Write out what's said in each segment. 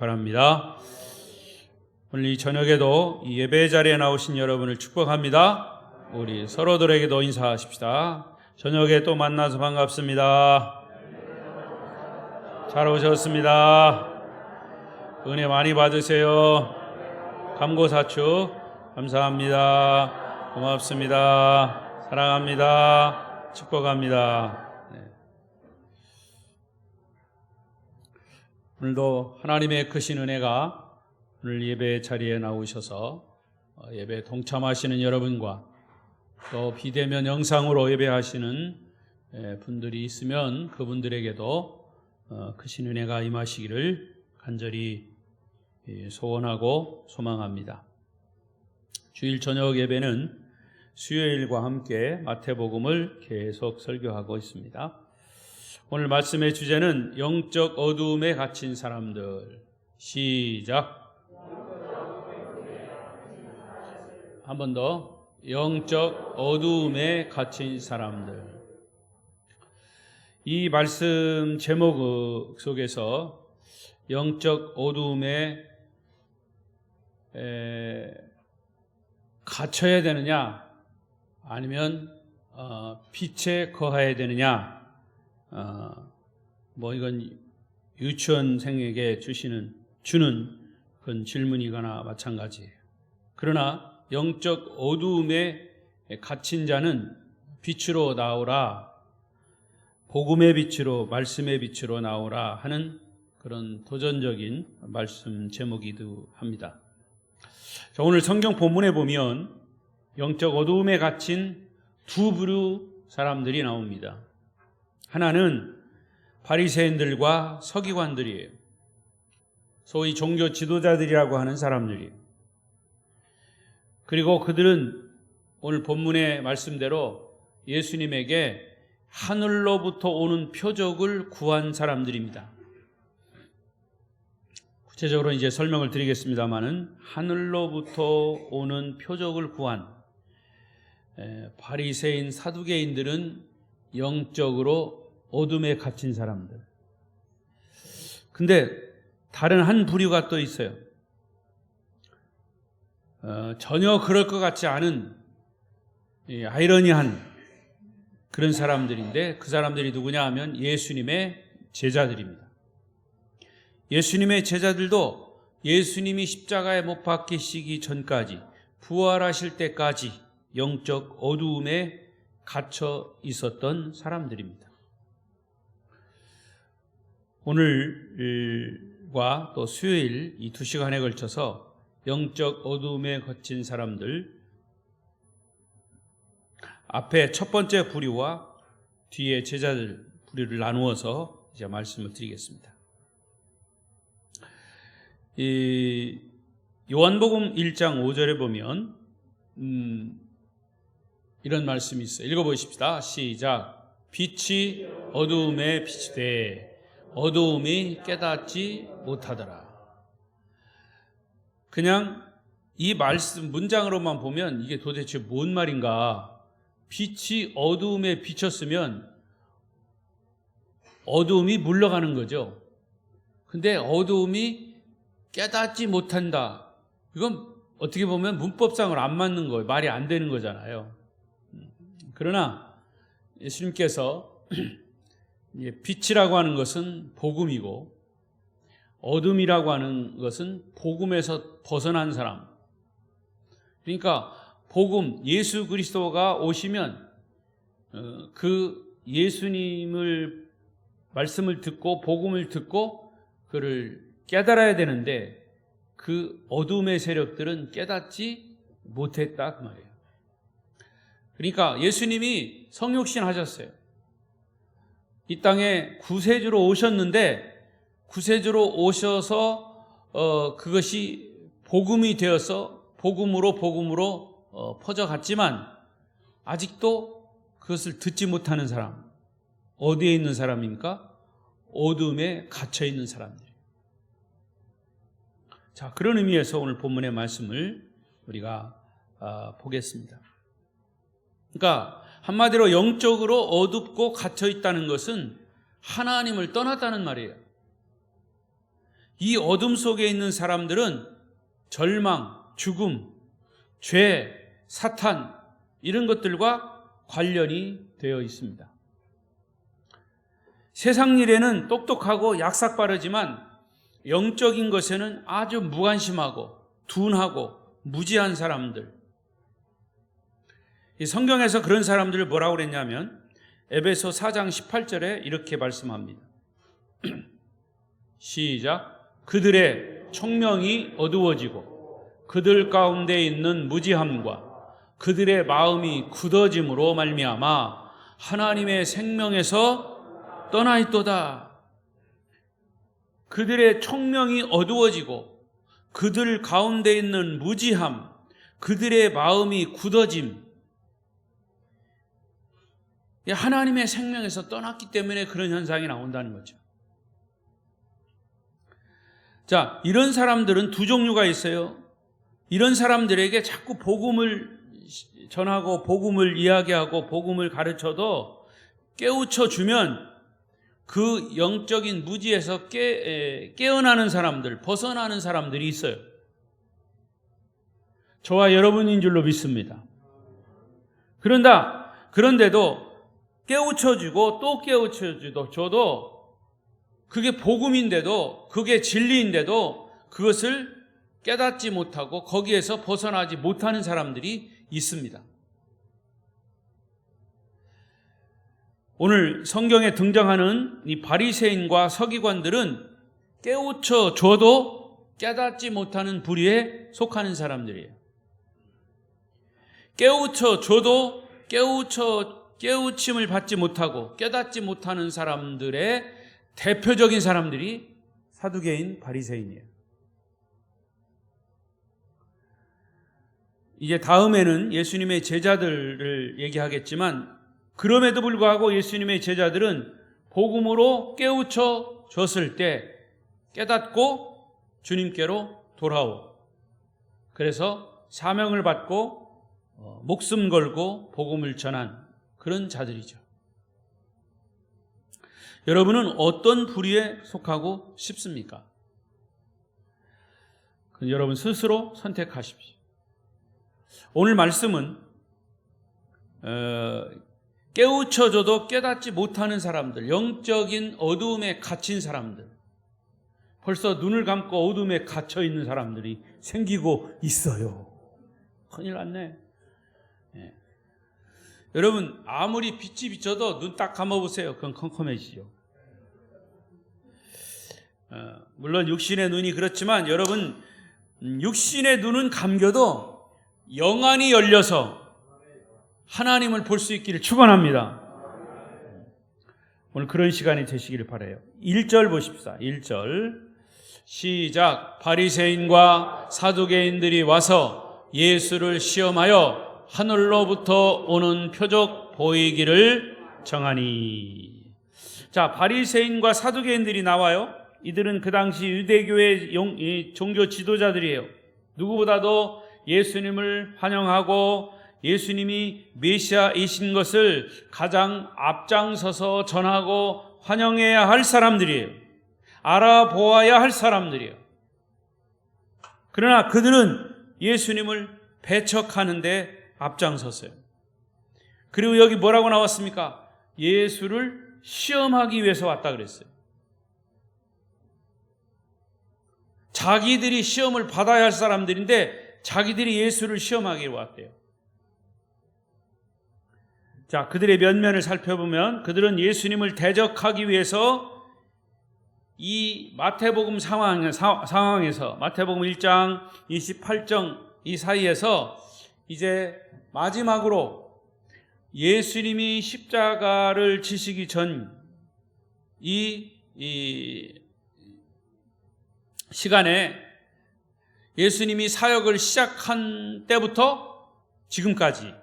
바랍니다. 오늘 이 저녁에도 이 예배 자리에 나오신 여러분을 축복합니다. 우리 서로들에게도 인사하십시다. 저녁에 또 만나서 반갑습니다. 잘 오셨습니다. 은혜 많이 받으세요. 감고사축 감사합니다. 고맙습니다. 사랑합니다. 축복합니다. 오늘도 하나님의 크신 은혜가 오늘 예배 자리에 나오셔서 예배에 동참하시는 여러분과 또 비대면 영상으로 예배하시는 분들이 있으면 그분들에게도 크신 은혜가 임하시기를 간절히 소원하고 소망합니다. 주일 저녁 예배는 수요일과 함께 마태복음을 계속 설교하고 있습니다. 오늘 말씀의 주제는 영적 어두움에 갇힌 사람들. 시작. 한 번 더. 영적 어두움에 갇힌 사람들. 이 말씀 제목 속에서 영적 어두움에 갇혀야 되느냐 아니면 빛에 거해야 되느냐, 이건 유치원생에게 주는 그런 질문이거나 마찬가지예요. 그러나 영적 어두움에 갇힌 자는 빛으로 나오라, 복음의 빛으로, 말씀의 빛으로 나오라 하는 그런 도전적인 말씀 제목이기도 합니다. 자, 오늘 성경 본문에 보면 영적 어두움에 갇힌 두 부류 사람들이 나옵니다. 하나는 바리새인들과 서기관들이에요. 소위 종교 지도자들이라고 하는 사람들이에요. 그리고 그들은 오늘 본문의 말씀대로 예수님에게 하늘로부터 오는 표적을 구한 사람들입니다. 구체적으로 이제 설명을 드리겠습니다마는 하늘로부터 오는 표적을 구한 바리새인 사두개인들은 영적으로 어둠에 갇힌 사람들. 근데 다른 한 부류가 또 있어요. 전혀 그럴 것 같지 않은 아이러니한 그런 사람들인데, 그 사람들이 누구냐 하면 예수님의 제자들입니다. 예수님의 제자들도 예수님이 십자가에 못 박히시기 전까지, 부활하실 때까지 영적 어두움에 갇혀 있었던 사람들입니다. 오늘과 또 수요일 이 2시간에 걸쳐서 영적 어두움에 갇힌 사람들, 앞에 첫 번째 부류와 뒤에 제자들 부류를 나누어서 이제 말씀을 드리겠습니다. 이 요한복음 1장 5절에 보면 이런 말씀이 있어요. 읽어보십시다. 시작. 빛이 어두움에 비치되 어두움이 깨닫지 못하더라. 그냥 이 말씀 문장으로만 보면 이게 도대체 뭔 말인가? 빛이 어두움에 비쳤으면 어두움이 물러가는 거죠. 근데 어두움이 깨닫지 못한다. 이건 어떻게 보면 문법상으로 안 맞는 거예요. 말이 안 되는 거잖아요. 그러나 예수님께서 빛이라고 하는 것은 복음이고 어둠이라고 하는 것은 복음에서 벗어난 사람. 그러니까 복음, 예수 그리스도가 오시면 그 예수님을 말씀을 듣고 복음을 듣고 그를 깨달아야 되는데 그 어둠의 세력들은 깨닫지 못했다 그 말이에요. 그러니까 예수님이 성육신 하셨어요. 이 땅에 구세주로 오셨는데 구세주로 오셔서 그것이 복음이 되어서 복음으로 퍼져갔지만 아직도 그것을 듣지 못하는 사람, 어디에 있는 사람입니까? 어둠에 갇혀 있는 사람들. 자, 그런 의미에서 오늘 본문의 말씀을 우리가 보겠습니다. 그러니까 한마디로 영적으로 어둡고 갇혀 있다는 것은 하나님을 떠났다는 말이에요. 이 어둠 속에 있는 사람들은 절망, 죽음, 죄, 사탄 이런 것들과 관련이 되어 있습니다. 세상 일에는 똑똑하고 약삭빠르지만 영적인 것에는 아주 무관심하고 둔하고 무지한 사람들. 이 성경에서 그런 사람들을 뭐라고 그랬냐면 에베소 4장 18절에 이렇게 말씀합니다. 시작. 그들의 총명이 어두워지고 그들 가운데 있는 무지함과 그들의 마음이 굳어짐으로 말미암아 하나님의 생명에서 떠나 있도다. 그들의 총명이 어두워지고 그들 가운데 있는 무지함, 그들의 마음이 굳어짐, 하나님의 생명에서 떠났기 때문에 그런 현상이 나온다는 거죠. 자, 이런 사람들은 두 종류가 있어요. 이런 사람들에게 자꾸 복음을 전하고 복음을 이야기하고 복음을 가르쳐도 깨우쳐 주면 그 영적인 무지에서 깨어나는 사람들, 벗어나는 사람들이 있어요. 저와 여러분인 줄로 믿습니다. 그런데도 깨우쳐주고 또 깨우쳐줘도 그게 복음인데도 그게 진리인데도 그것을 깨닫지 못하고 거기에서 벗어나지 못하는 사람들이 있습니다. 오늘 성경에 등장하는 이 바리새인과 서기관들은 깨우쳐줘도 깨닫지 못하는 부류에 속하는 사람들이에요. 깨우쳐줘도 깨우침을 받지 못하고 깨닫지 못하는 사람들의 대표적인 사람들이 사두개인 바리새인이에요. 이제 다음에는 예수님의 제자들을 얘기하겠지만 그럼에도 불구하고 예수님의 제자들은 복음으로 깨우쳐 줬을 때 깨닫고 주님께로 돌아오. 그래서 사명을 받고 목숨 걸고 복음을 전한 그런 자들이죠. 여러분은 어떤 부류에 속하고 싶습니까? 여러분 스스로 선택하십시오. 오늘 말씀은 깨우쳐줘도 깨닫지 못하는 사람들, 영적인 어두움에 갇힌 사람들, 벌써 눈을 감고 어둠에 갇혀 있는 사람들이 생기고 있어요. 큰일 났네. 네. 여러분 아무리 빛이 비쳐도 눈 딱 감아보세요. 그건 컴컴해지죠. 물론 육신의 눈이 그렇지만 여러분 육신의 눈은 감겨도 영안이 열려서 하나님을 볼 수 있기를 축원합니다. 오늘 그런 시간이 되시기를 바라요. 1절 보십시다. 1절 시작. 바리새인과 사두개인들이 와서 예수를 시험하여 하늘로부터 오는 표적 보이기를 정하니. 자, 바리새인과 사두개인들이 나와요. 이들은 그 당시 유대교의 종교 지도자들이에요. 누구보다도 예수님을 환영하고 예수님이 메시아이신 것을 가장 앞장서서 전하고 환영해야 할 사람들이에요. 알아보아야 할 사람들이에요. 그러나 그들은 예수님을 배척하는 데 앞장섰어요. 그리고 여기 뭐라고 나왔습니까? 예수를 시험하기 위해서 왔다 그랬어요. 자기들이 시험을 받아야 할 사람들인데 자기들이 예수를 시험하기 위해 왔대요. 자, 그들의 면면을 살펴보면 그들은 예수님을 대적하기 위해서 이 마태복음 상황에서 마태복음 1장 28장 이 사이에서 이제 마지막으로 예수님이 십자가를 지시기 전 이 시간에 예수님이 사역을 시작한 때부터 지금까지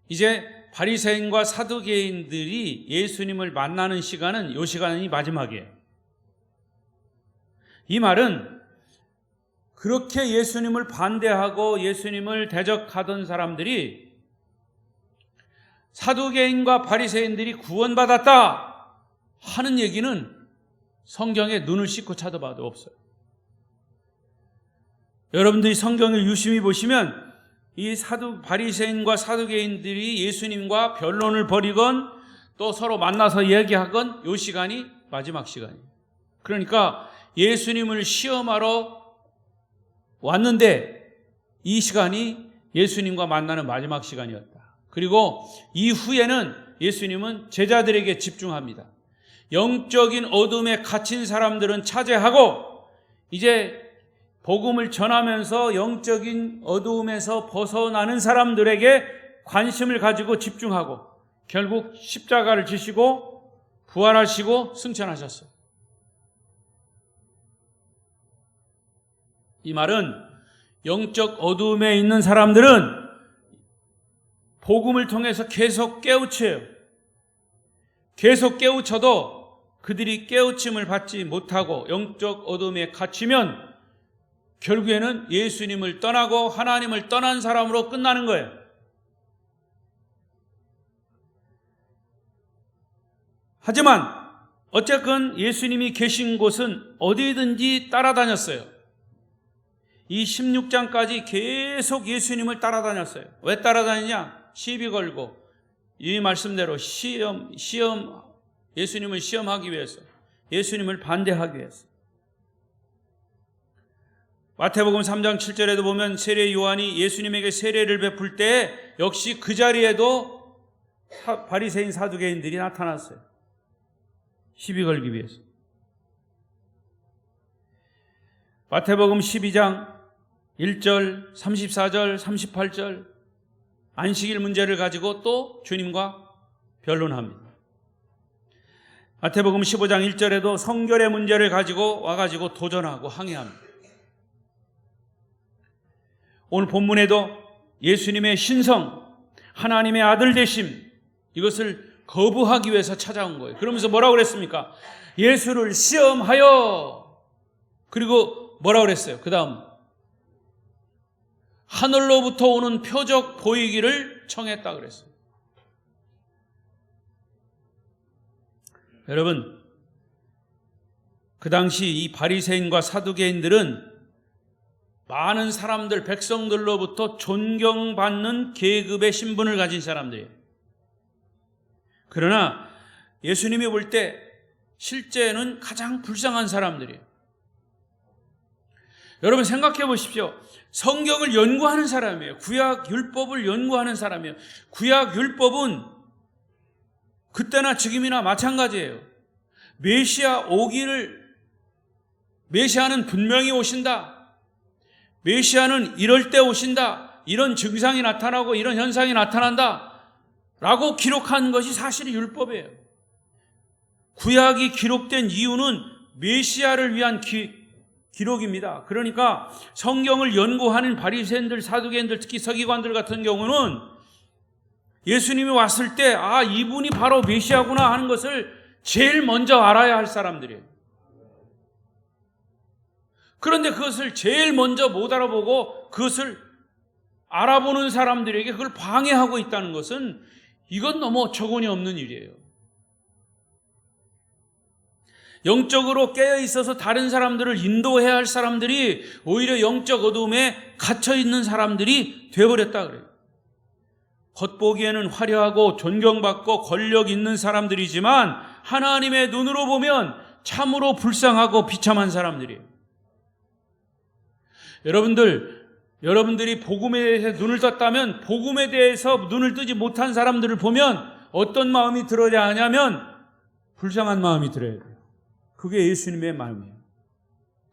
이제 바리새인과 사두개인들이 예수님을 만나는 시간은 이 시간이 마지막이에요. 이 말은 그렇게 예수님을 반대하고 예수님을 대적하던 사람들이 사두개인과 바리새인들이 구원받았다 하는 얘기는 성경에 눈을 씻고 찾아봐도 없어요. 여러분들이 성경을 유심히 보시면 이 바리새인과 사두개인들이 예수님과 변론을 벌이건 또 서로 만나서 이야기하건 이 시간이 마지막 시간이에요. 그러니까 예수님을 시험하러 왔는데 이 시간이 예수님과 만나는 마지막 시간이었다. 그리고 이후에는 예수님은 제자들에게 집중합니다. 영적인 어둠에 갇힌 사람들은 차지하고 이제 복음을 전하면서 영적인 어두움에서 벗어나는 사람들에게 관심을 가지고 집중하고 결국 십자가를 지시고 부활하시고 승천하셨어요. 이 말은 영적 어두움에 있는 사람들은 복음을 통해서 계속 깨우쳐요. 계속 깨우쳐도 그들이 깨우침을 받지 못하고 영적 어둠에 갇히면 결국에는 예수님을 떠나고 하나님을 떠난 사람으로 끝나는 거예요. 하지만 어쨌건 예수님이 계신 곳은 어디든지 따라다녔어요. 이 16장까지 계속 예수님을 따라다녔어요. 왜 따라다니냐? 시비 걸고 이 말씀대로 예수님을 시험하기 위해서, 예수님을 반대하기 위해서. 마태복음 3장 7절에도 보면 세례 요한이 예수님에게 세례를 베풀 때 역시 그 자리에도 바리새인 사두개인들이 나타났어요. 시비 걸기 위해서. 마태복음 12장 1절, 34절, 38절 안식일 문제를 가지고 또 주님과 변론합니다. 마태복음 15장 1절에도 성결의 문제를 가지고 와가지고 도전하고 항의합니다. 오늘 본문에도 예수님의 신성, 하나님의 아들 되심, 이것을 거부하기 위해서 찾아온 거예요. 그러면서 뭐라고 그랬습니까? 예수를 시험하여. 그리고 뭐라고 그랬어요? 그 다음 하늘로부터 오는 표적 보이기를 청했다 그랬어요. 여러분, 그 당시 이 바리새인과 사두개인들은 많은 사람들, 백성들로부터 존경받는 계급의 신분을 가진 사람들이에요. 그러나 예수님이 볼 때 실제는 가장 불쌍한 사람들이에요. 여러분 생각해 보십시오. 성경을 연구하는 사람이에요. 구약 율법을 연구하는 사람이에요. 구약 율법은 그때나 지금이나 마찬가지예요. 메시아는 분명히 오신다. 메시아는 이럴 때 오신다. 이런 증상이 나타나고 이런 현상이 나타난다. 라고 기록한 것이 사실 율법이에요. 구약이 기록된 이유는 메시아를 위한 기록입니다. 그러니까 성경을 연구하는 바리새인들, 사두개인들, 특히 서기관들 같은 경우는 예수님이 왔을 때 이분이 바로 메시아구나 하는 것을 제일 먼저 알아야 할 사람들이에요. 그런데 그것을 제일 먼저 못 알아보고 그것을 알아보는 사람들에게 그걸 방해하고 있다는 것은 이건 너무 어처구니 없는 일이에요. 영적으로 깨어 있어서 다른 사람들을 인도해야 할 사람들이 오히려 영적 어두움에 갇혀 있는 사람들이 되어버렸다 그래요. 겉보기에는 화려하고 존경받고 권력 있는 사람들이지만 하나님의 눈으로 보면 참으로 불쌍하고 비참한 사람들이에요. 여러분들이 복음에 대해서 눈을 떴다면 복음에 대해서 눈을 뜨지 못한 사람들을 보면 어떤 마음이 들어야 하냐면 불쌍한 마음이 들어야 돼요. 그게 예수님의 마음이에요.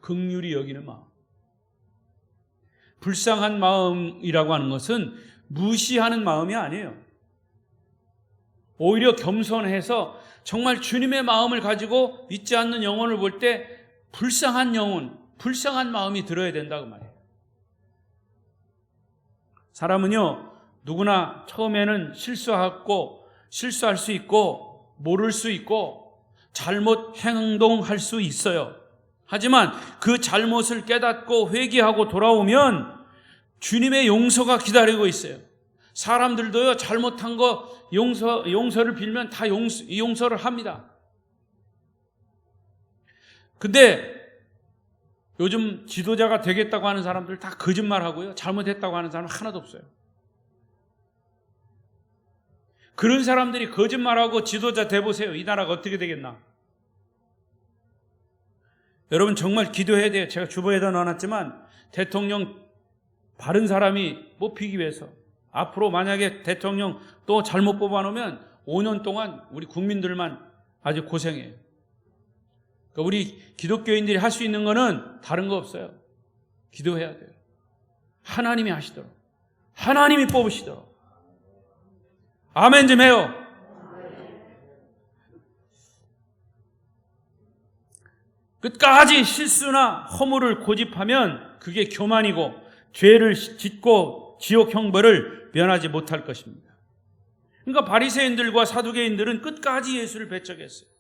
긍휼히 여기는 마음. 불쌍한 마음이라고 하는 것은 무시하는 마음이 아니에요. 오히려 겸손해서 정말 주님의 마음을 가지고 믿지 않는 영혼을 볼 때 불쌍한 영혼, 불쌍한 마음이 들어야 된다고 말해요. 사람은요, 누구나 처음에는 실수할 수 있고 모를 수 있고 잘못 행동할 수 있어요. 하지만 그 잘못을 깨닫고 회개하고 돌아오면 주님의 용서가 기다리고 있어요. 사람들도요, 잘못한 거 용서를 빌면 다 용서를 합니다. 근데 요즘 지도자가 되겠다고 하는 사람들 다 거짓말하고요. 잘못했다고 하는 사람 하나도 없어요. 그런 사람들이 거짓말하고 지도자 돼보세요. 이 나라가 어떻게 되겠나? 여러분 정말 기도해야 돼요. 제가 주보에다 넣어놨지만 대통령 바른 사람이 뽑히기 위해서 앞으로 만약에 대통령 또 잘못 뽑아놓으면 5년 동안 우리 국민들만 아주 고생해요. 그러니까 우리 기독교인들이 할 수 있는 거는 다른 거 없어요. 기도해야 돼요. 하나님이 하시도록, 하나님이 뽑으시도록. 아멘 좀 해요. 끝까지 실수나 허물을 고집하면 그게 교만이고 죄를 짓고 지옥 형벌을 면하지 못할 것입니다. 그러니까 바리새인들과 사두개인들은 끝까지 예수를 배척했어요.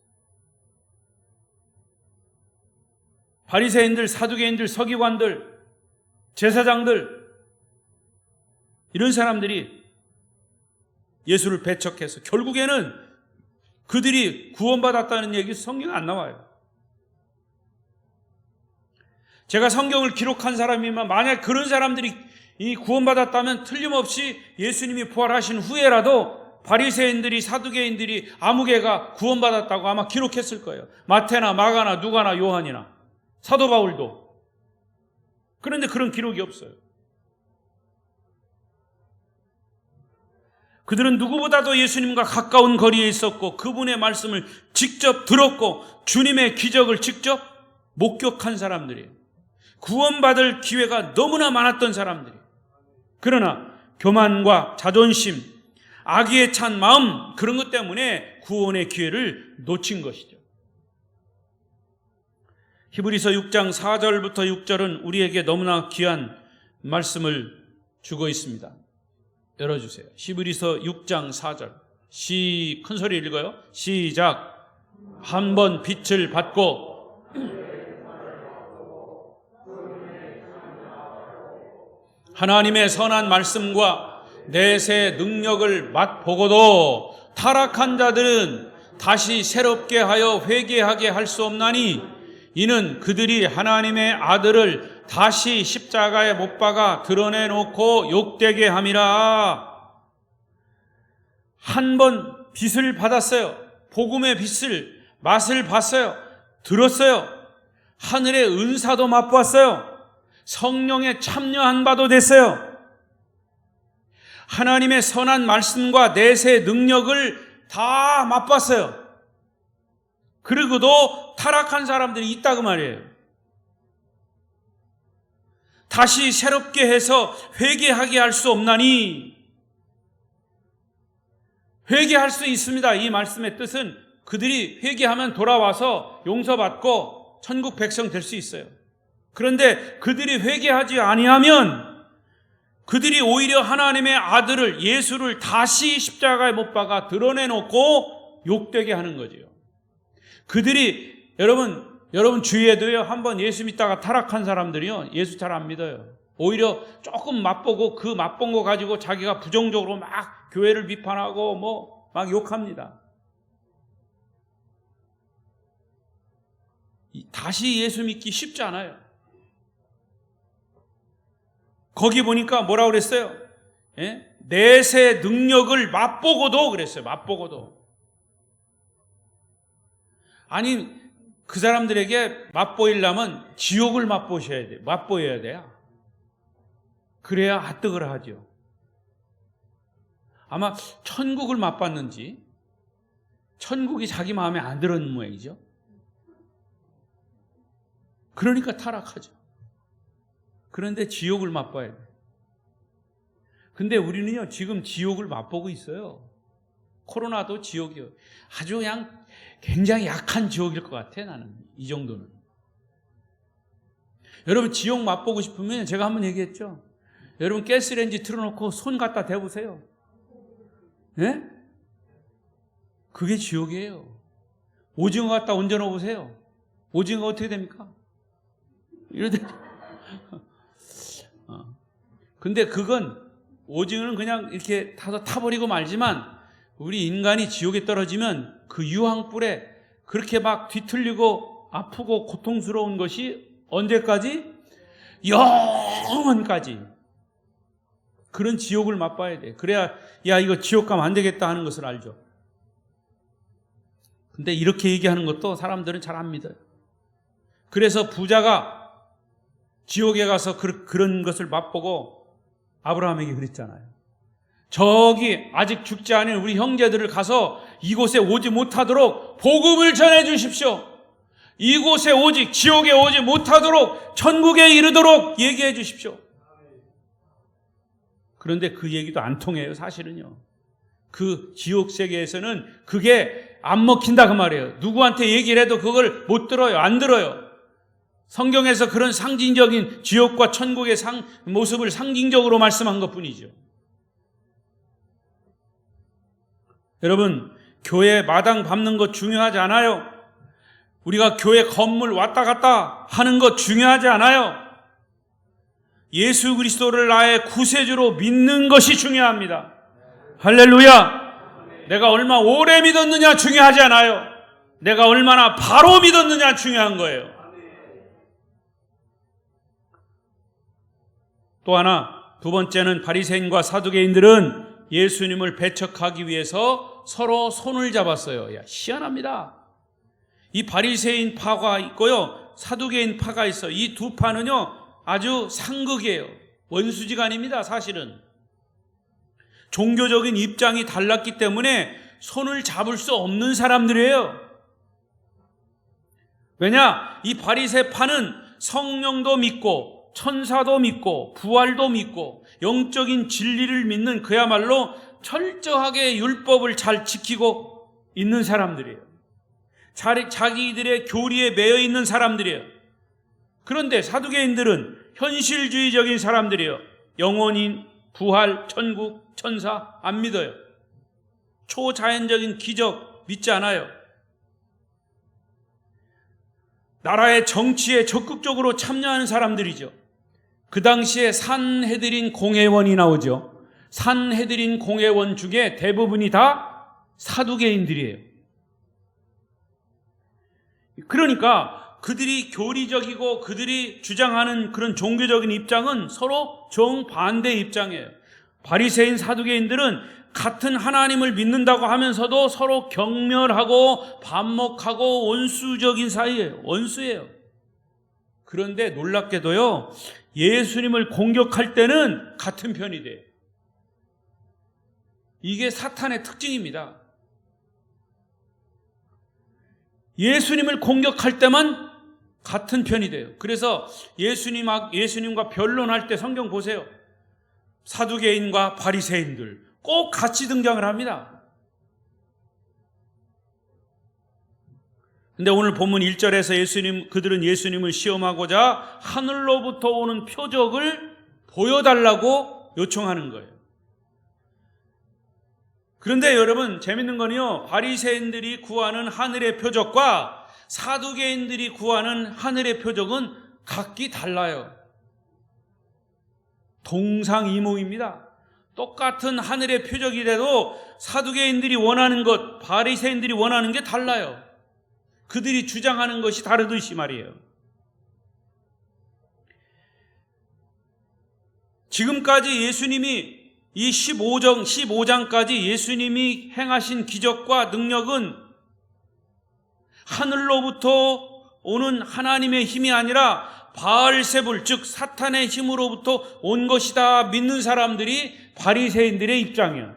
바리새인들, 사두개인들, 서기관들, 제사장들 이런 사람들이 예수를 배척해서 결국에는 그들이 구원받았다는 얘기 성경에 안 나와요. 제가 성경을 기록한 사람이면 만약 그런 사람들이 이 구원받았다면 틀림없이 예수님이 부활하신 후에라도 바리새인들이, 사두개인들이, 아무개가 구원받았다고 아마 기록했을 거예요. 마태나 마가나 누가나 요한이나 사도 바울도. 그런데 그런 기록이 없어요. 그들은 누구보다도 예수님과 가까운 거리에 있었고 그분의 말씀을 직접 들었고 주님의 기적을 직접 목격한 사람들이에요. 구원받을 기회가 너무나 많았던 사람들이에요. 그러나 교만과 자존심, 악의에 찬 마음, 그런 것 때문에 구원의 기회를 놓친 것이죠. 히브리서 6장 4절부터 6절은 우리에게 너무나 귀한 말씀을 주고 있습니다. 열어주세요. 히브리서 6장 4절. 큰 소리 읽어요. 시작. 한 번 빛을 받고 하나님의 선한 말씀과 내세 능력을 맛보고도 타락한 자들은 다시 새롭게 하여 회개하게 할 수 없나니 이는 그들이 하나님의 아들을 다시 십자가에 못 박아 드러내놓고 욕되게 함이라. 한 번 빛을 받았어요. 복음의 빛을 맛을 봤어요. 들었어요. 하늘의 은사도 맛보았어요. 성령에 참여한 바도 됐어요. 하나님의 선한 말씀과 내세 능력을 다 맛봤어요. 그리고도 타락한 사람들이 있다고 말이에요. 다시 새롭게 해서 회개하게 할 수 없나니, 회개할 수 있습니다. 이 말씀의 뜻은 그들이 회개하면 돌아와서 용서받고 천국 백성 될 수 있어요. 그런데 그들이 회개하지 아니하면 그들이 오히려 하나님의 아들을, 예수를 다시 십자가에 못 박아 드러내놓고 욕되게 하는 거지요. 그들이 여러분 주위에도요, 한번 예수 믿다가 타락한 사람들이요, 예수 잘 안 믿어요. 오히려 조금 맛보고 그 맛본 거 가지고 자기가 부정적으로 막 교회를 비판하고 막 욕합니다. 다시 예수 믿기 쉽지 않아요. 거기 보니까 뭐라고 그랬어요? 예? 내세 능력을 맛보고도 그랬어요. 맛보고도. 아니, 그 사람들에게 맛보이려면 지옥을 맛보셔야 돼요. 맛보여야 돼요. 그래야 아뜨거라 하죠. 아마 천국을 맛봤는지 천국이 자기 마음에 안 들었는 모양이죠. 그러니까 타락하죠. 그런데 지옥을 맛봐야 돼요. 근데 우리는요, 지금 지옥을 맛보고 있어요. 코로나도 지옥이요. 아주 그냥 굉장히 약한 지옥일 것 같아, 나는. 이 정도는. 여러분, 지옥 맛보고 싶으면 제가 한번 얘기했죠. 여러분, 가스레인지 틀어놓고 손 갖다 대보세요. 예? 그게 지옥이에요. 오징어 갖다 얹어 놓으세요. 오징어 어떻게 됩니까? 이러다. 근데 그건, 오징어는 그냥 이렇게 타버리고 말지만, 우리 인간이 지옥에 떨어지면 그 유황불에 그렇게 막 뒤틀리고 아프고 고통스러운 것이 언제까지? 영원까지. 그런 지옥을 맛봐야 돼. 그래야 야 이거 지옥 가면 안 되겠다 하는 것을 알죠. 근데 이렇게 얘기하는 것도 사람들은 잘 안 믿어요. 그래서 부자가 지옥에 가서 그런 것을 맛보고 아브라함에게 그랬잖아요. 저기 아직 죽지 않은 우리 형제들을 가서 이곳에 오지 못하도록 복음을 전해 주십시오. 이곳에 오직 지옥에 오지 못하도록 천국에 이르도록 얘기해 주십시오. 그런데 그 얘기도 안 통해요. 사실은요. 그 지옥 세계에서는 그게 안 먹힌다 그 말이에요. 누구한테 얘기를 해도 그걸 못 들어요. 안 들어요. 성경에서 그런 상징적인 지옥과 천국의 모습을 상징적으로 말씀한 것뿐이죠. 여러분, 교회 마당 밟는 것 중요하지 않아요. 우리가 교회 건물 왔다 갔다 하는 것 중요하지 않아요. 예수 그리스도를 나의 구세주로 믿는 것이 중요합니다. 할렐루야. 내가 얼마 오래 믿었느냐 중요하지 않아요. 내가 얼마나 바로 믿었느냐 중요한 거예요. 또 하나, 두 번째는 바리새인과 사두개인들은 예수님을 배척하기 위해서 서로 손을 잡았어요. 야, 희한합니다. 이 바리새인 파가 있고요, 사두개인 파가 있어요. 이 두 파는요 아주 상극이에요. 원수지간입니다. 사실은 종교적인 입장이 달랐기 때문에 손을 잡을 수 없는 사람들이에요. 왜냐? 이 바리새 파는 성령도 믿고 천사도 믿고 부활도 믿고 영적인 진리를 믿는 그야말로 철저하게 율법을 잘 지키고 있는 사람들이에요. 자기들의 교리에 매여 있는 사람들이에요. 그런데 사두개인들은 현실주의적인 사람들이에요. 영혼인, 부활, 천국, 천사 안 믿어요. 초자연적인 기적 믿지 않아요. 나라의 정치에 적극적으로 참여하는 사람들이죠. 그 당시에 산헤드린 공회원이 나오죠. 산헤드린 공회원 중에 대부분이 다 사두개인들이에요. 그러니까 그들이 교리적이고 그들이 주장하는 그런 종교적인 입장은 서로 정반대의 입장이에요. 바리새인 사두개인들은 같은 하나님을 믿는다고 하면서도 서로 경멸하고 반목하고 원수적인 사이예요. 원수예요. 그런데 놀랍게도요, 예수님을 공격할 때는 같은 편이 돼요. 이게 사탄의 특징입니다. 예수님을 공격할 때만 같은 편이 돼요. 그래서 예수님과 변론할 때 성경 보세요. 사두개인과 바리새인들 꼭 같이 등장을 합니다. 근데 오늘 본문 1절에서 그들은 예수님을 시험하고자 하늘로부터 오는 표적을 보여달라고 요청하는 거예요. 그런데 여러분, 재밌는 건요, 바리새인들이 구하는 하늘의 표적과 사두개인들이 구하는 하늘의 표적은 각기 달라요. 동상이몽입니다. 똑같은 하늘의 표적이라도 사두개인들이 원하는 것, 바리새인들이 원하는 게 달라요. 그들이 주장하는 것이 다르듯이 말이에요. 지금까지 예수님이 이 15장까지 예수님이 행하신 기적과 능력은 하늘로부터 오는 하나님의 힘이 아니라 바알세불, 즉 사탄의 힘으로부터 온 것이다 믿는 사람들이 바리새인들의 입장이에요.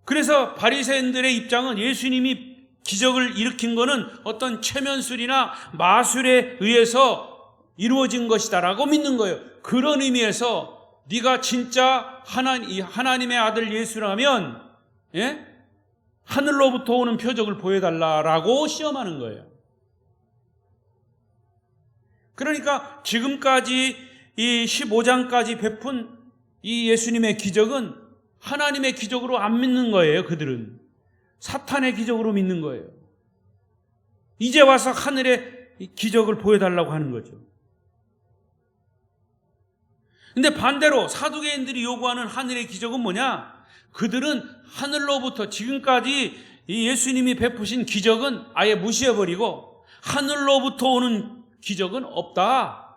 그래서 바리새인들의 입장은 예수님이 기적을 일으킨 것은 어떤 최면술이나 마술에 의해서 이루어진 것이다라고 믿는 거예요. 그런 의미에서 네가 진짜 하나님의 아들 예수라면 하늘로부터 오는 표적을 보여달라라고 시험하는 거예요. 그러니까 지금까지 이 15장까지 베푼 이 예수님의 기적은 하나님의 기적으로 안 믿는 거예요. 그들은 사탄의 기적으로 믿는 거예요. 이제 와서 하늘의 기적을 보여달라고 하는 거죠. 근데 반대로 사두개인들이 요구하는 하늘의 기적은 뭐냐? 그들은 하늘로부터 지금까지 이 예수님이 베푸신 기적은 아예 무시해버리고 하늘로부터 오는 기적은 없다.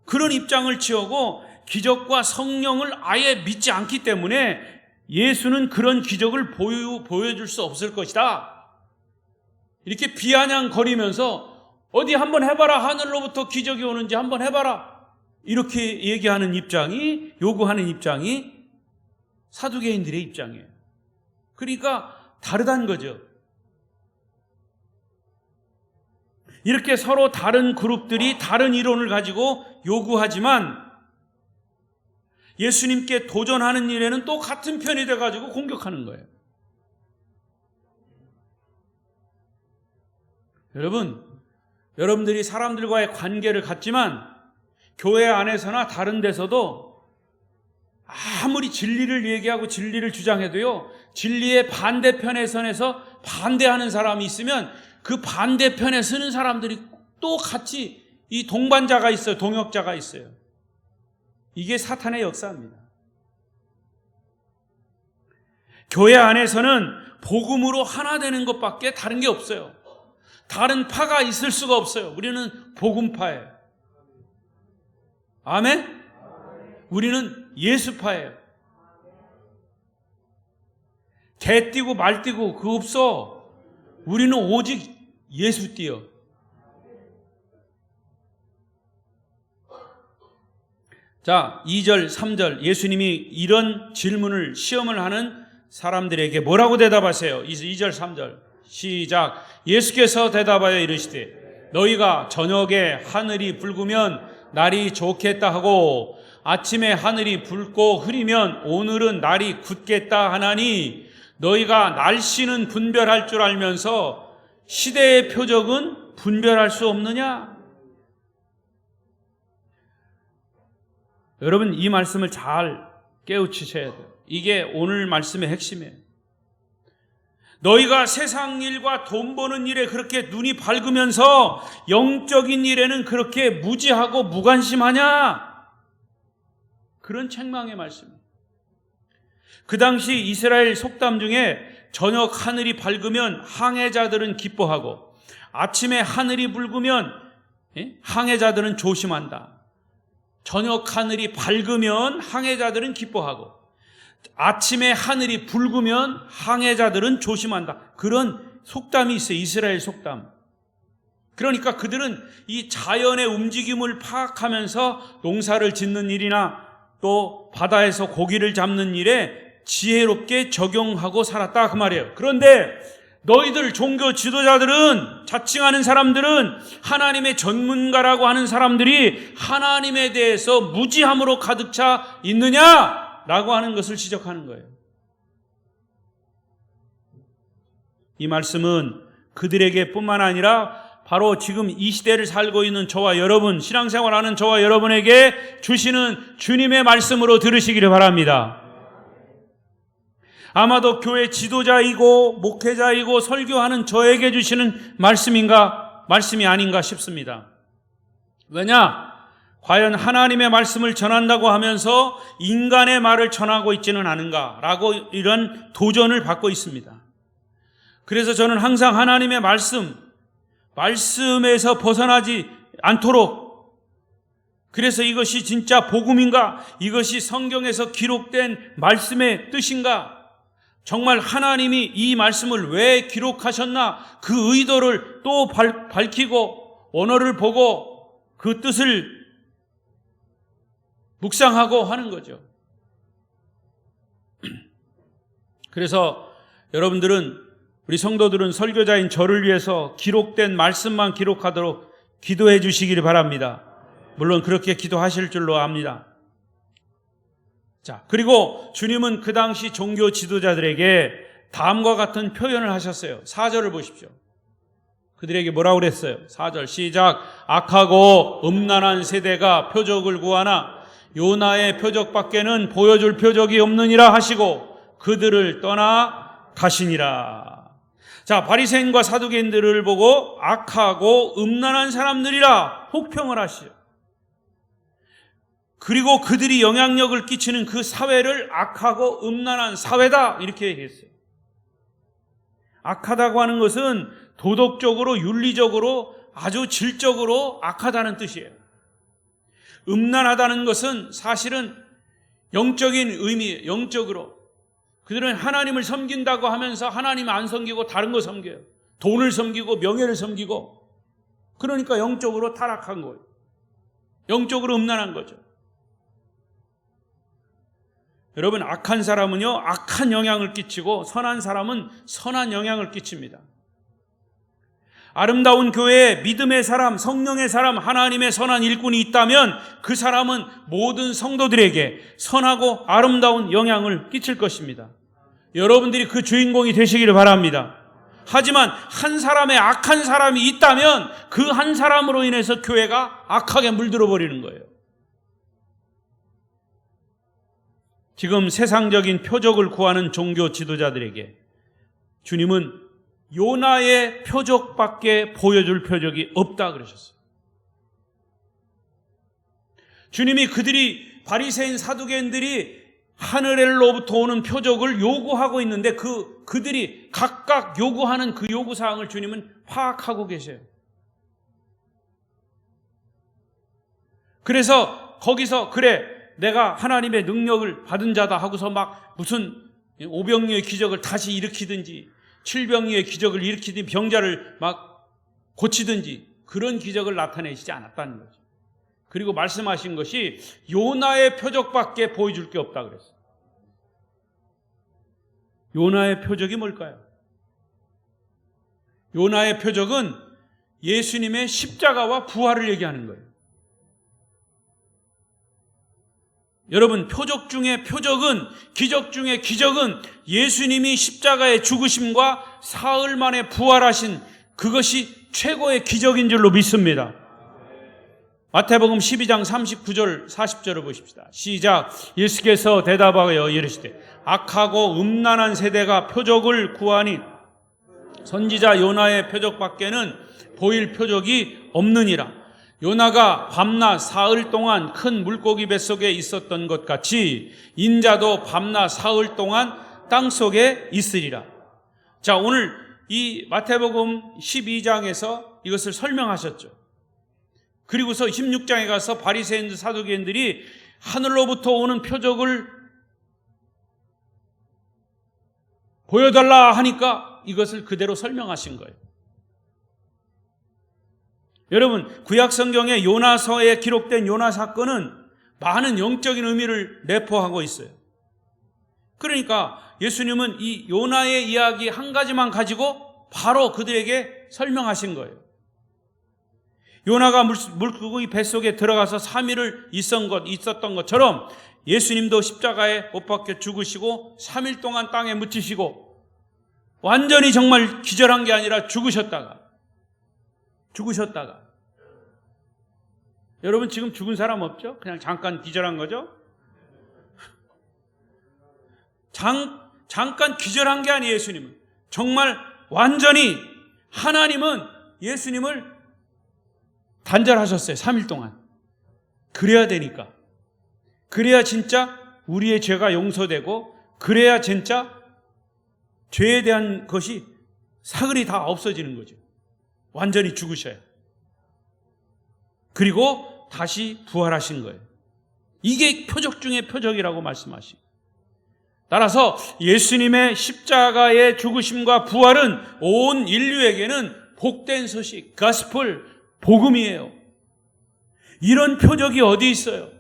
그런 입장을 취하고 기적과 성령을 아예 믿지 않기 때문에 예수는 그런 기적을 보여줄 수 없을 것이다. 이렇게 비아냥거리면서 어디 한번 해봐라. 하늘로부터 기적이 오는지 한번 해봐라. 이렇게 얘기하는 입장이, 요구하는 입장이 사두개인들의 입장이에요. 그러니까 다르다는 거죠. 이렇게 서로 다른 그룹들이 다른 이론을 가지고 요구하지만 예수님께 도전하는 일에는 또 같은 편이 돼가지고 공격하는 거예요. 여러분들이 사람들과의 관계를 갖지만 교회 안에서나 다른 데서도 아무리 진리를 얘기하고 진리를 주장해도요, 진리의 반대편에 선에서 반대하는 사람이 있으면 그 반대편에 서는 사람들이 또 같이 이 동반자가 있어요. 동역자가 있어요. 이게 사탄의 역사입니다. 교회 안에서는 복음으로 하나 되는 것밖에 다른 게 없어요. 다른 파가 있을 수가 없어요. 우리는 복음파예요. 아멘? 우리는 예수파예요. 개 띠고 말 띠고 그거 없어. 우리는 오직 예수 띠요. 자, 2절, 3절 예수님이 이런 질문을 시험을 하는 사람들에게 뭐라고 대답하세요? 2절, 3절 시작. 예수께서 대답하여 이르시되 너희가 저녁에 하늘이 붉으면 날이 좋겠다 하고 아침에 하늘이 붉고 흐리면 오늘은 날이 굳겠다 하나니 너희가 날씨는 분별할 줄 알면서 시대의 표적은 분별할 수 없느냐? 여러분, 이 말씀을 잘 깨우치셔야 돼요. 이게 오늘 말씀의 핵심이에요. 너희가 세상 일과 돈 버는 일에 그렇게 눈이 밝으면서 영적인 일에는 그렇게 무지하고 무관심하냐? 그런 책망의 말씀입니다. 그 당시 이스라엘 속담 중에 저녁 하늘이 밝으면 항해자들은 기뻐하고 아침에 하늘이 붉으면 항해자들은 조심한다. 저녁 하늘이 밝으면 항해자들은 기뻐하고 아침에 하늘이 붉으면 항해자들은 조심한다. 그런 속담이 있어요. 이스라엘 속담. 그러니까 그들은 이 자연의 움직임을 파악하면서 농사를 짓는 일이나 또 바다에서 고기를 잡는 일에 지혜롭게 적용하고 살았다 그 말이에요. 그런데 너희들 종교 지도자들은, 자칭하는 사람들은, 하나님의 전문가라고 하는 사람들이 하나님에 대해서 무지함으로 가득 차 있느냐라고 하는 것을 지적하는 거예요. 이 말씀은 그들에게 뿐만 아니라 바로 지금 이 시대를 살고 있는 저와 여러분, 신앙생활하는 저와 여러분에게 주시는 주님의 말씀으로 들으시기를 바랍니다. 아마도 교회 지도자이고 목회자이고 설교하는 저에게 주시는 말씀이 아닌가 싶습니다. 왜냐? 과연 하나님의 말씀을 전한다고 하면서 인간의 말을 전하고 있지는 않은가라고 이런 도전을 받고 있습니다. 그래서 저는 항상 하나님의 말씀에서 벗어나지 않도록, 그래서 이것이 진짜 복음인가? 이것이 성경에서 기록된 말씀의 뜻인가? 정말 하나님이 이 말씀을 왜 기록하셨나? 그 의도를 또 밝히고 원어를 보고 그 뜻을 묵상하고 하는 거죠. 그래서 여러분들은, 우리 성도들은 설교자인 저를 위해서 기록된 말씀만 기록하도록 기도해 주시기를 바랍니다. 물론 그렇게 기도하실 줄로 압니다. 자, 그리고 주님은 그 당시 종교 지도자들에게 다음과 같은 표현을 하셨어요. 4절을 보십시오. 그들에게 뭐라고 그랬어요? 4절 시작. 악하고 음란한 세대가 표적을 구하나 요나의 표적밖에는 보여줄 표적이 없느니라 하시고 그들을 떠나 가시니라. 자, 바리새인과 사두개인들을 보고 악하고 음란한 사람들이라 혹평을 하시죠. 그리고 그들이 영향력을 끼치는 그 사회를 악하고 음란한 사회다 이렇게 얘기했어요. 악하다고 하는 것은 도덕적으로 윤리적으로 아주 질적으로 악하다는 뜻이에요. 음란하다는 것은 사실은 영적인 의미예요. 영적으로 그들은 하나님을 섬긴다고 하면서 하나님 안 섬기고 다른 거 섬겨요. 돈을 섬기고 명예를 섬기고, 그러니까 영적으로 타락한 거예요. 영적으로 음란한 거죠. 여러분, 악한 사람은요 악한 영향을 끼치고 선한 사람은 선한 영향을 끼칩니다. 아름다운 교회에 믿음의 사람, 성령의 사람, 하나님의 선한 일꾼이 있다면 그 사람은 모든 성도들에게 선하고 아름다운 영향을 끼칠 것입니다. 여러분들이 그 주인공이 되시기를 바랍니다. 하지만 한 사람의 악한 사람이 있다면 그 한 사람으로 인해서 교회가 악하게 물들어 버리는 거예요. 지금 세상적인 표적을 구하는 종교 지도자들에게 주님은 요나의 표적밖에 보여줄 표적이 없다 그러셨어요. 주님이 그들이 바리새인 사두개인들이 하늘로부터 오는 표적을 요구하고 있는데 그들이 각각 요구하는 그 요구사항을 주님은 파악하고 계세요. 그래서 거기서 그래 내가 하나님의 능력을 받은 자다 하고서 막 무슨 오병이의 기적을 다시 일으키든지 칠병이의 기적을 일으키든지 병자를 막 고치든지 그런 기적을 나타내시지 않았다는 거죠. 그리고 말씀하신 것이 요나의 표적밖에 보여줄 게 없다 그랬어요. 요나의 표적이 뭘까요? 요나의 표적은 예수님의 십자가와 부활을 얘기하는 거예요. 여러분, 표적 중에 표적은, 기적 중에 기적은 예수님이 십자가의 죽으심과 사흘 만에 부활하신 그것이 최고의 기적인 줄로 믿습니다. 마태복음 12장 39절 40절을 보십시다. 시작. 예수께서 대답하여 이르시되 악하고 음란한 세대가 표적을 구하니 선지자 요나의 표적밖에는 보일 표적이 없느니라. 요나가 밤낮 사흘 동안 큰 물고기 뱃속에 있었던 것 같이 인자도 밤낮 사흘 동안 땅속에 있으리라. 자, 오늘 이 마태복음 12장에서 이것을 설명하셨죠. 그리고서 16장에 가서 바리새인들 사두개인들이 하늘로부터 오는 표적을 보여달라 하니까 이것을 그대로 설명하신 거예요. 여러분, 구약 성경의 요나서에 기록된 요나 사건은 많은 영적인 의미를 내포하고 있어요. 그러니까 예수님은 이 요나의 이야기 한 가지만 가지고 바로 그들에게 설명하신 거예요. 요나가 물고기 뱃속에 들어가서 3일을 있었던 것처럼 예수님도 십자가에 못 박혀 죽으시고 3일 동안 땅에 묻히시고 완전히 정말 기절한 게 아니라 죽으셨다가 여러분, 지금 죽은 사람 없죠? 그냥 잠깐 기절한 거죠? 잠깐 기절한 게 아니에요. 예수님은 정말 완전히, 하나님은 예수님을 단절하셨어요. 3일 동안. 그래야 되니까. 그래야 진짜 우리의 죄가 용서되고, 그래야 진짜 죄에 대한 것이 사글이 다 없어지는 거죠. 완전히 죽으셔야. 그리고 다시 부활하신 거예요. 이게 표적 중에 표적이라고 말씀하시고, 따라서 예수님의 십자가의 죽으심과 부활은 온 인류에게는 복된 소식, 가스펠, 복음이에요. 이런 표적이 어디 있어요?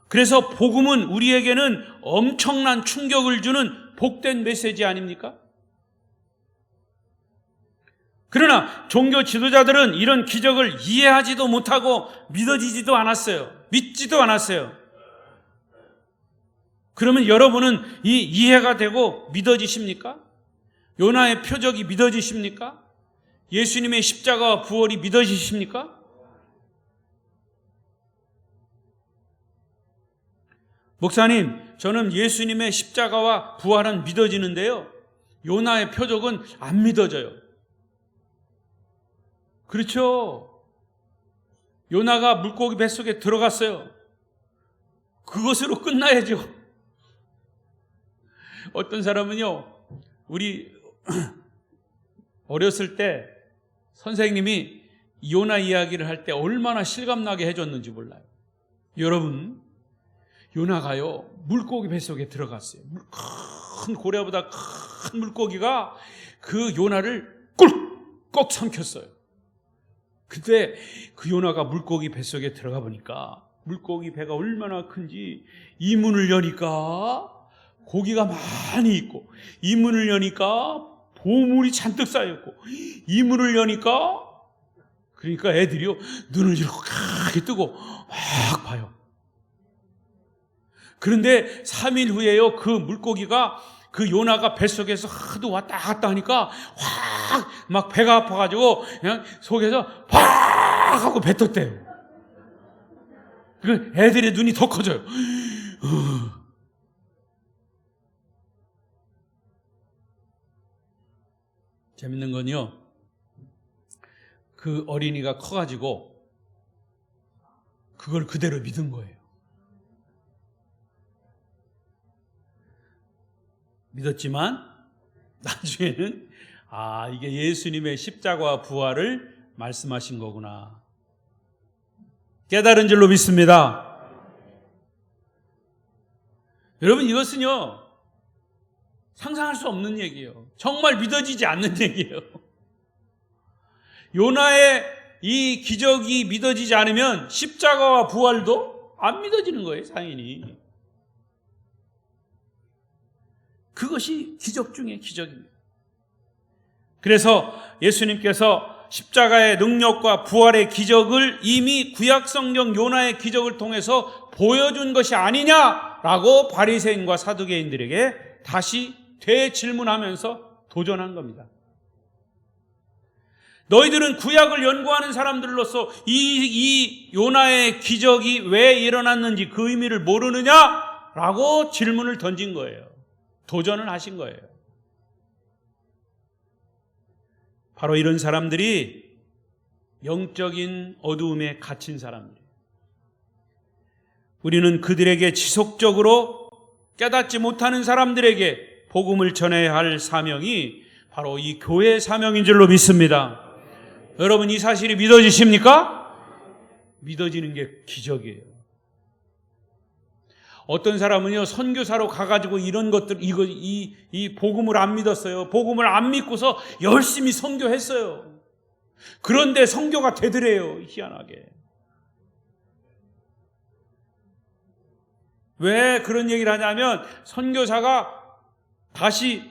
그래서 복음은 우리에게는 엄청난 충격을 주는 복된 메시지 아닙니까? 그러나 종교 지도자들은 이런 기적을 이해하지도 못하고 믿어지지도 않았어요. 믿지도 않았어요. 그러면 여러분은 이 이해가 되고 믿어지십니까? 요나의 표적이 믿어지십니까? 예수님의 십자가와 부활이 믿어지십니까? 목사님, 저는 예수님의 십자가와 부활은 믿어지는데요, 요나의 표적은 안 믿어져요. 그렇죠? 요나가 물고기 뱃속에 들어갔어요. 그것으로 끝나야죠. 어떤 사람은요, 우리 어렸을 때 선생님이 요나 이야기를 할 때 얼마나 실감나게 해줬는지 몰라요. 여러분, 요나가요 물고기 뱃속에 들어갔어요. 큰 고래보다 큰 물고기가 그 요나를 꿀꺽 삼켰어요. 그때 그 요나가 물고기 뱃속에 들어가 보니까 물고기 배가 얼마나 큰지, 이 문을 여니까 고기가 많이 있고, 이 문을 여니까 보물이 잔뜩 쌓였고, 이 문을 여니까, 그러니까 애들이요 눈을 이렇게 뜨고 막 봐요. 그런데 3일 후에요 그 물고기가, 그 요나가 뱃속에서 하도 왔다 갔다 하니까 확 막 배가 아파가지고 그냥 속에서 팍 하고 뱉었대요. 그 애들의 눈이 더 커져요. 재밌는 건요, 그 어린이가 커가지고 그걸 그대로 믿은 거예요. 믿었지만 나중에는 이게 예수님의 십자가와 부활을 말씀하신 거구나 깨달은 줄로 믿습니다. 여러분, 이것은요 상상할 수 없는 얘기예요. 정말 믿어지지 않는 얘기예요. 요나의 이 기적이 믿어지지 않으면 십자가와 부활도 안 믿어지는 거예요, 당연히. 그것이 기적 중에 기적입니다. 그래서 예수님께서 십자가의 능력과 부활의 기적을 이미 구약성경 요나의 기적을 통해서 보여준 것이 아니냐라고 바리새인과 사두개인들에게 다시 되질문하면서 도전한 겁니다. 너희들은 구약을 연구하는 사람들로서 이 요나의 기적이 왜 일어났는지 그 의미를 모르느냐라고 질문을 던진 거예요. 도전을 하신 거예요. 바로 이런 사람들이 영적인 어두움에 갇힌 사람들이에요. 우리는 그들에게 지속적으로 깨닫지 못하는 사람들에게 복음을 전해야 할 사명이 바로 이 교회의 사명인 줄로 믿습니다. 여러분, 이 사실이 믿어지십니까? 믿어지는 게 기적이에요. 어떤 사람은요 선교사로 가가지고 이런 것들 이 복음을 안 믿었어요. 복음을 안 믿고서 열심히 선교했어요. 그런데 선교가 되더래요. 희한하게. 왜 그런 얘기를 하냐면, 선교사가 다시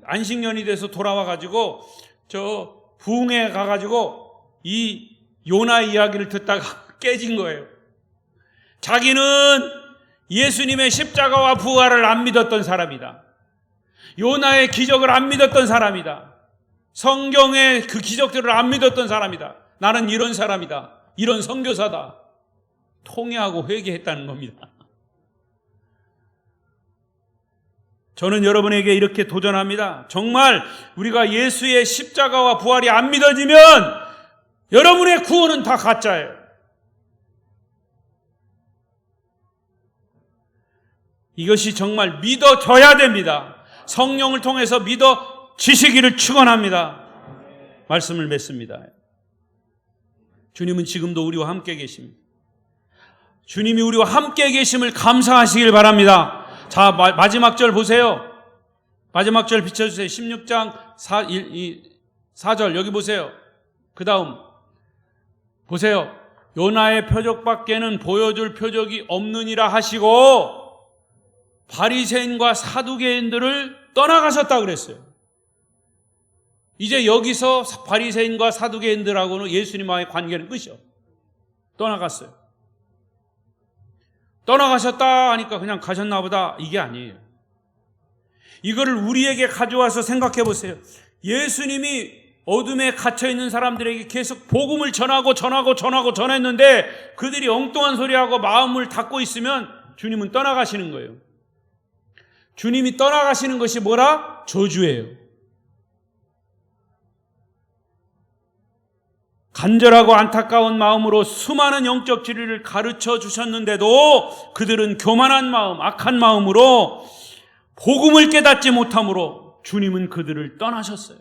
안식년이 돼서 돌아와가지고 저 부흥회 가가지고 이 요나 이야기를 듣다가 깨진 거예요. 자기는 예수님의 십자가와 부활을 안 믿었던 사람이다. 요나의 기적을 안 믿었던 사람이다. 성경의 그 기적들을 안 믿었던 사람이다. 나는 이런 사람이다. 이런 선교사다. 통회하고 회개했다는 겁니다. 저는 여러분에게 이렇게 도전합니다. 정말 우리가 예수의 십자가와 부활이 안 믿어지면 여러분의 구원은 다 가짜예요. 이것이 정말 믿어져야 됩니다. 성령을 통해서 믿어지시기를 축원합니다. 말씀을 맺습니다. 주님은 지금도 우리와 함께 계십니다. 주님이 우리와 함께 계심을 감사하시길 바랍니다. 자, 마지막 절 보세요. 마지막 절 비춰주세요. 16장 4절 여기 보세요. 그 다음 보세요. 요나의 표적밖에는 보여줄 표적이 없느니라 하시고 바리새인과 사두개인들을 떠나가셨다 그랬어요. 이제 여기서 바리새인과 사두개인들하고는 예수님과의 관계는 끝이요. 떠나갔어요. 떠나가셨다 하니까 그냥 가셨나 보다, 이게 아니에요. 이거를 우리에게 가져와서 생각해 보세요. 예수님이 어둠에 갇혀있는 사람들에게 계속 복음을 전했는데 그들이 엉뚱한 소리하고 마음을 닫고 있으면 주님은 떠나가시는 거예요. 주님이 떠나가시는 것이 뭐라? 저주예요. 간절하고 안타까운 마음으로 수많은 영적 진리를 가르쳐 주셨는데도 그들은 교만한 마음, 악한 마음으로 복음을 깨닫지 못함으로 주님은 그들을 떠나셨어요.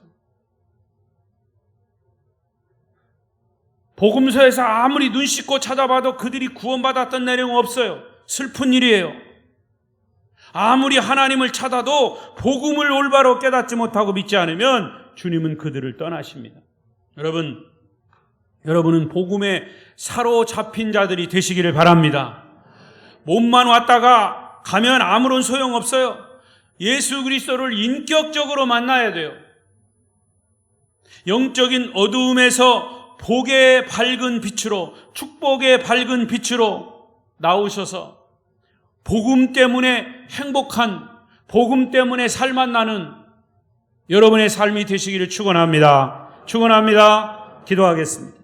복음서에서 아무리 눈 씻고 찾아봐도 그들이 구원받았던 내용은 없어요. 슬픈 일이에요. 아무리 하나님을 찾아도 복음을 올바로 깨닫지 못하고 믿지 않으면 주님은 그들을 떠나십니다. 여러분은 복음에 사로잡힌 자들이 되시기를 바랍니다. 몸만 왔다가 가면 아무런 소용없어요. 예수 그리스도를 인격적으로 만나야 돼요. 영적인 어두움에서 복의 밝은 빛으로, 축복의 밝은 빛으로 나오셔서 복음 때문에 행복한, 복음 때문에 살맛 나는 여러분의 삶이 되시기를 축원합니다. 기도하겠습니다.